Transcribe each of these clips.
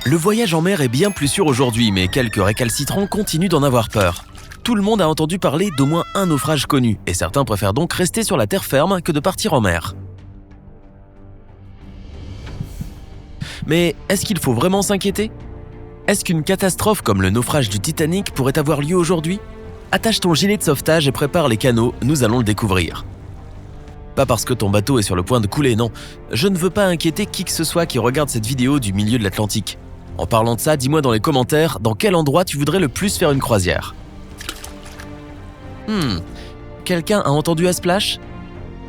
Le voyage en mer est bien plus sûr aujourd'hui, mais quelques récalcitrants continuent d'en avoir peur. Tout le monde a entendu parler d'au moins un naufrage connu, et certains préfèrent donc rester sur la terre ferme que de partir en mer. Mais est-ce qu'il faut vraiment s'inquiéter ? Est-ce qu'une catastrophe comme le naufrage du Titanic pourrait avoir lieu aujourd'hui ? Attache ton gilet de sauvetage et prépare les canots, nous allons le découvrir. Pas parce que ton bateau est sur le point de couler, non. Je ne veux pas inquiéter qui que ce soit qui regarde cette vidéo du milieu de l'Atlantique. En parlant de ça, dis-moi dans les commentaires dans quel endroit tu voudrais le plus faire une croisière. Quelqu'un a entendu un splash ?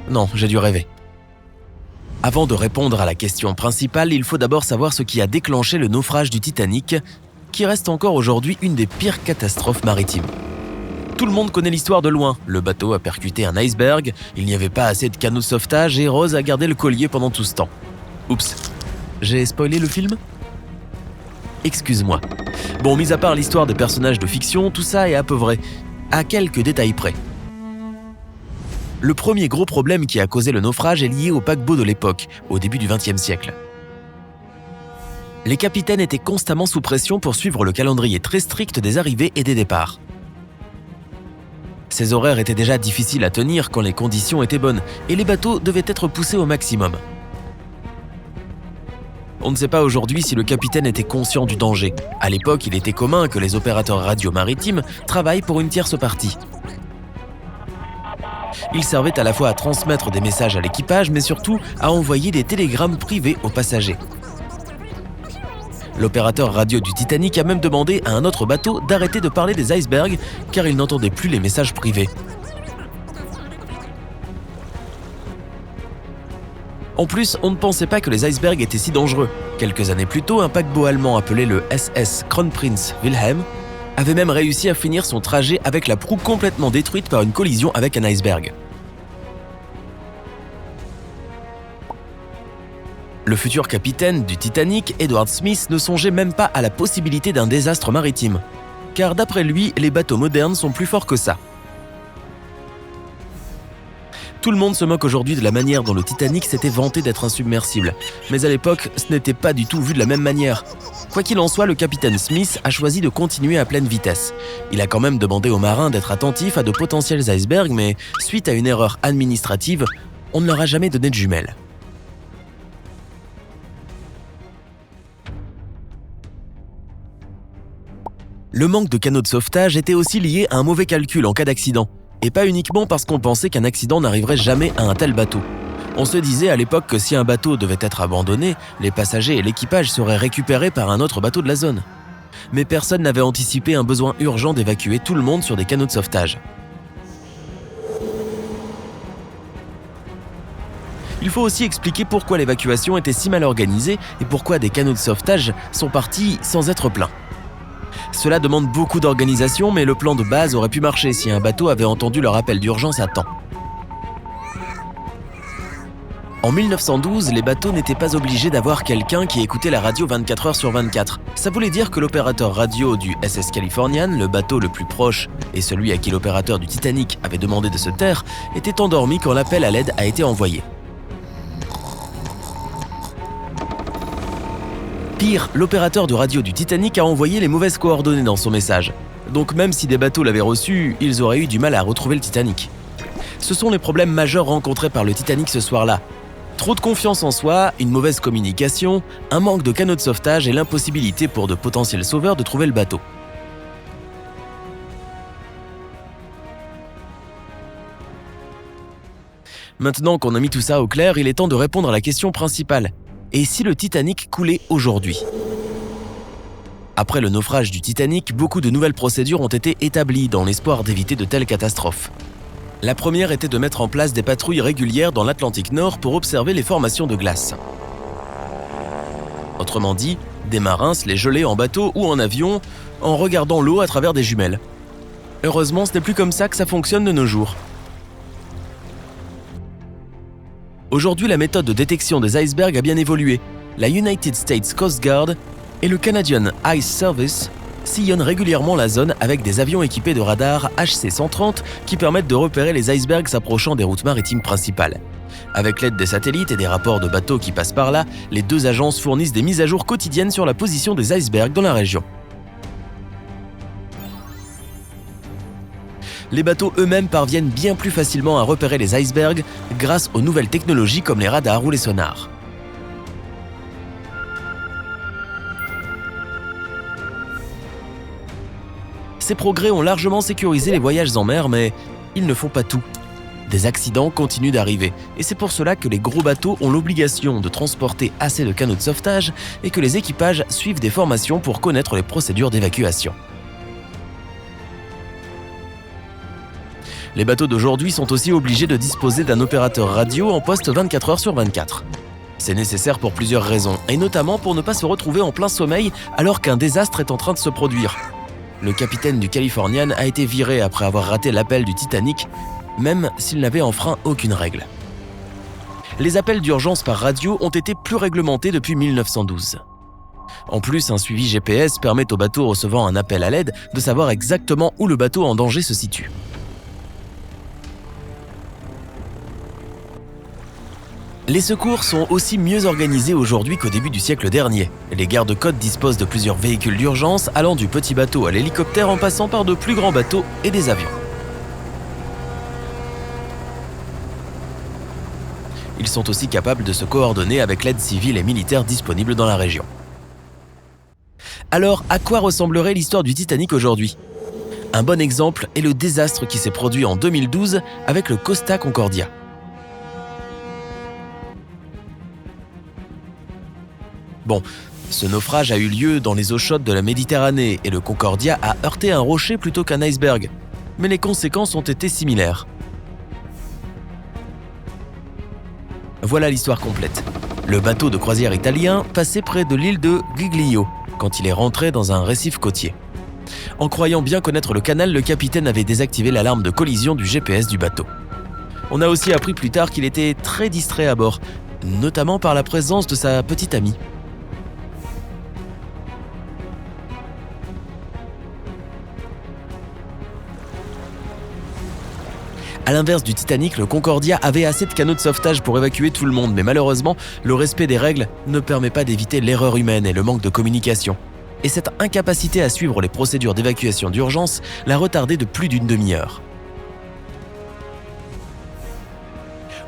Non, j'ai dû rêver. Avant de répondre à la question principale, il faut d'abord savoir ce qui a déclenché le naufrage du Titanic, qui reste encore aujourd'hui une des pires catastrophes maritimes. Tout le monde connaît l'histoire de loin. Le bateau a percuté un iceberg, il n'y avait pas assez de canots de sauvetage et Rose a gardé le collier pendant tout ce temps. Oups, j'ai spoilé le film ? Excuse-moi. Bon, mis à part l'histoire des personnages de fiction, tout ça est à peu vrai, à quelques détails près. Le premier gros problème qui a causé le naufrage est lié au paquebot de l'époque, au début du XXe siècle. Les capitaines étaient constamment sous pression pour suivre le calendrier très strict des arrivées et des départs. Ces horaires étaient déjà difficiles à tenir quand les conditions étaient bonnes, et les bateaux devaient être poussés au maximum. On ne sait pas aujourd'hui si le capitaine était conscient du danger. À l'époque, il était commun que les opérateurs radio maritimes travaillent pour une tierce partie. Ils servaient à la fois à transmettre des messages à l'équipage, mais surtout à envoyer des télégrammes privés aux passagers. L'opérateur radio du Titanic a même demandé à un autre bateau d'arrêter de parler des icebergs car il n'entendait plus les messages privés. En plus, on ne pensait pas que les icebergs étaient si dangereux. Quelques années plus tôt, un paquebot allemand appelé le SS Kronprinz Wilhelm avait même réussi à finir son trajet avec la proue complètement détruite par une collision avec un iceberg. Le futur capitaine du Titanic, Edward Smith, ne songeait même pas à la possibilité d'un désastre maritime. Car d'après lui, les bateaux modernes sont plus forts que ça. Tout le monde se moque aujourd'hui de la manière dont le Titanic s'était vanté d'être insubmersible. Mais à l'époque, ce n'était pas du tout vu de la même manière. Quoi qu'il en soit, le capitaine Smith a choisi de continuer à pleine vitesse. Il a quand même demandé aux marins d'être attentifs à de potentiels icebergs, mais suite à une erreur administrative, on ne leur a jamais donné de jumelles. Le manque de canaux de sauvetage était aussi lié à un mauvais calcul en cas d'accident. Et pas uniquement parce qu'on pensait qu'un accident n'arriverait jamais à un tel bateau. On se disait à l'époque que si un bateau devait être abandonné, les passagers et l'équipage seraient récupérés par un autre bateau de la zone. Mais personne n'avait anticipé un besoin urgent d'évacuer tout le monde sur des canaux de sauvetage. Il faut aussi expliquer pourquoi l'évacuation était si mal organisée et pourquoi des canaux de sauvetage sont partis sans être pleins. Cela demande beaucoup d'organisation, mais le plan de base aurait pu marcher si un bateau avait entendu leur appel d'urgence à temps. En 1912, les bateaux n'étaient pas obligés d'avoir quelqu'un qui écoutait la radio 24 heures sur 24. Ça voulait dire que l'opérateur radio du SS Californian, le bateau le plus proche, et celui à qui l'opérateur du Titanic avait demandé de se taire, était endormi quand l'appel à l'aide a été envoyé. Pire, l'opérateur de radio du Titanic a envoyé les mauvaises coordonnées dans son message. Donc même si des bateaux l'avaient reçu, ils auraient eu du mal à retrouver le Titanic. Ce sont les problèmes majeurs rencontrés par le Titanic ce soir-là. Trop de confiance en soi, une mauvaise communication, un manque de canaux de sauvetage et l'impossibilité pour de potentiels sauveurs de trouver le bateau. Maintenant qu'on a mis tout ça au clair, il est temps de répondre à la question principale. Et si le Titanic coulait aujourd'hui ? Après le naufrage du Titanic, beaucoup de nouvelles procédures ont été établies dans l'espoir d'éviter de telles catastrophes. La première était de mettre en place des patrouilles régulières dans l'Atlantique Nord pour observer les formations de glace. Autrement dit, des marins se les gelaient en bateau ou en avion en regardant l'eau à travers des jumelles. Heureusement, ce n'est plus comme ça que ça fonctionne de nos jours. Aujourd'hui, la méthode de détection des icebergs a bien évolué. La United States Coast Guard et le Canadian Ice Service sillonnent régulièrement la zone avec des avions équipés de radars HC-130 qui permettent de repérer les icebergs s'approchant des routes maritimes principales. Avec l'aide des satellites et des rapports de bateaux qui passent par là, les deux agences fournissent des mises à jour quotidiennes sur la position des icebergs dans la région. Les bateaux eux-mêmes parviennent bien plus facilement à repérer les icebergs grâce aux nouvelles technologies comme les radars ou les sonars. Ces progrès ont largement sécurisé les voyages en mer, mais ils ne font pas tout. Des accidents continuent d'arriver, et c'est pour cela que les gros bateaux ont l'obligation de transporter assez de canots de sauvetage et que les équipages suivent des formations pour connaître les procédures d'évacuation. Les bateaux d'aujourd'hui sont aussi obligés de disposer d'un opérateur radio en poste 24 heures sur 24. C'est nécessaire pour plusieurs raisons, et notamment pour ne pas se retrouver en plein sommeil alors qu'un désastre est en train de se produire. Le capitaine du Californian a été viré après avoir raté l'appel du Titanic, même s'il n'avait enfreint aucune règle. Les appels d'urgence par radio ont été plus réglementés depuis 1912. En plus, un suivi GPS permet aux bateaux recevant un appel à l'aide de savoir exactement où le bateau en danger se situe. Les secours sont aussi mieux organisés aujourd'hui qu'au début du siècle dernier. Les gardes-côtes disposent de plusieurs véhicules d'urgence allant du petit bateau à l'hélicoptère en passant par de plus grands bateaux et des avions. Ils sont aussi capables de se coordonner avec l'aide civile et militaire disponible dans la région. Alors, à quoi ressemblerait l'histoire du Titanic aujourd'hui ? Un bon exemple est le désastre qui s'est produit en 2012 avec le Costa Concordia. Bon, ce naufrage a eu lieu dans les eaux chaudes de la Méditerranée et le Concordia a heurté un rocher plutôt qu'un iceberg. Mais les conséquences ont été similaires. Voilà l'histoire complète. Le bateau de croisière italien passait près de l'île de Giglio quand il est rentré dans un récif côtier. En croyant bien connaître le canal, le capitaine avait désactivé l'alarme de collision du GPS du bateau. On a aussi appris plus tard qu'il était très distrait à bord, notamment par la présence de sa petite amie. À l'inverse du Titanic, le Concordia avait assez de canaux de sauvetage pour évacuer tout le monde, mais malheureusement, le respect des règles ne permet pas d'éviter l'erreur humaine et le manque de communication. Et cette incapacité à suivre les procédures d'évacuation d'urgence l'a retardé de plus d'une demi-heure.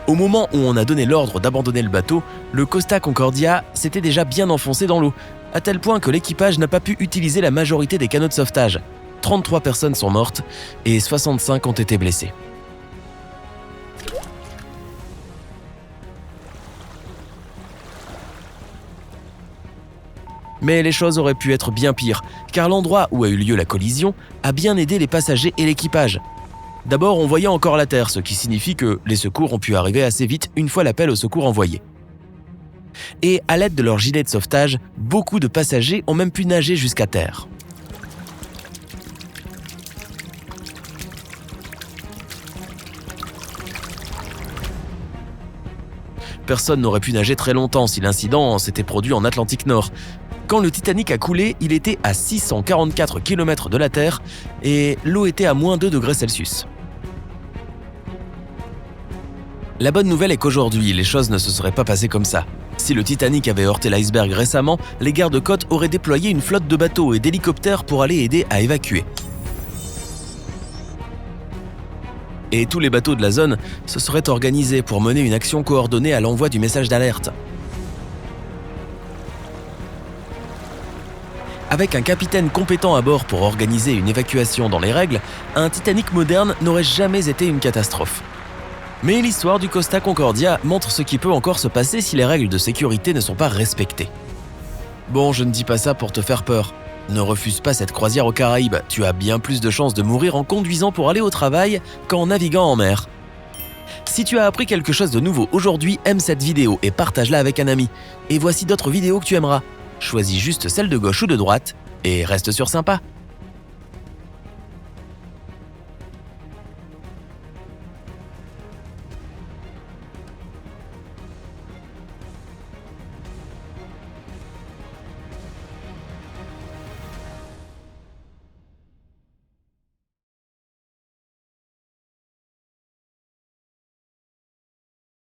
Au moment où on a donné l'ordre d'abandonner le bateau, le Costa Concordia s'était déjà bien enfoncé dans l'eau, à tel point que l'équipage n'a pas pu utiliser la majorité des canaux de sauvetage. 33 personnes sont mortes et 65 ont été blessées. Mais les choses auraient pu être bien pires, car l'endroit où a eu lieu la collision a bien aidé les passagers et l'équipage. D'abord, on voyait encore la terre, ce qui signifie que les secours ont pu arriver assez vite une fois l'appel au secours envoyé. Et à l'aide de leurs gilets de sauvetage, beaucoup de passagers ont même pu nager jusqu'à terre. Personne n'aurait pu nager très longtemps si l'incident s'était produit en Atlantique Nord. Quand le Titanic a coulé, il était à 644 km de la Terre et l'eau était à moins 2 degrés Celsius. La bonne nouvelle est qu'aujourd'hui, les choses ne se seraient pas passées comme ça. Si le Titanic avait heurté l'iceberg récemment, les gardes-côtes auraient déployé une flotte de bateaux et d'hélicoptères pour aller aider à évacuer. Et tous les bateaux de la zone se seraient organisés pour mener une action coordonnée à l'envoi du message d'alerte. Avec un capitaine compétent à bord pour organiser une évacuation dans les règles, un Titanic moderne n'aurait jamais été une catastrophe. Mais l'histoire du Costa Concordia montre ce qui peut encore se passer si les règles de sécurité ne sont pas respectées. Bon, je ne dis pas ça pour te faire peur. Ne refuse pas cette croisière aux Caraïbes, tu as bien plus de chances de mourir en conduisant pour aller au travail qu'en naviguant en mer. Si tu as appris quelque chose de nouveau aujourd'hui, aime cette vidéo et partage-la avec un ami. Et voici d'autres vidéos que tu aimeras. Choisis juste celle de gauche ou de droite et reste sur sympa.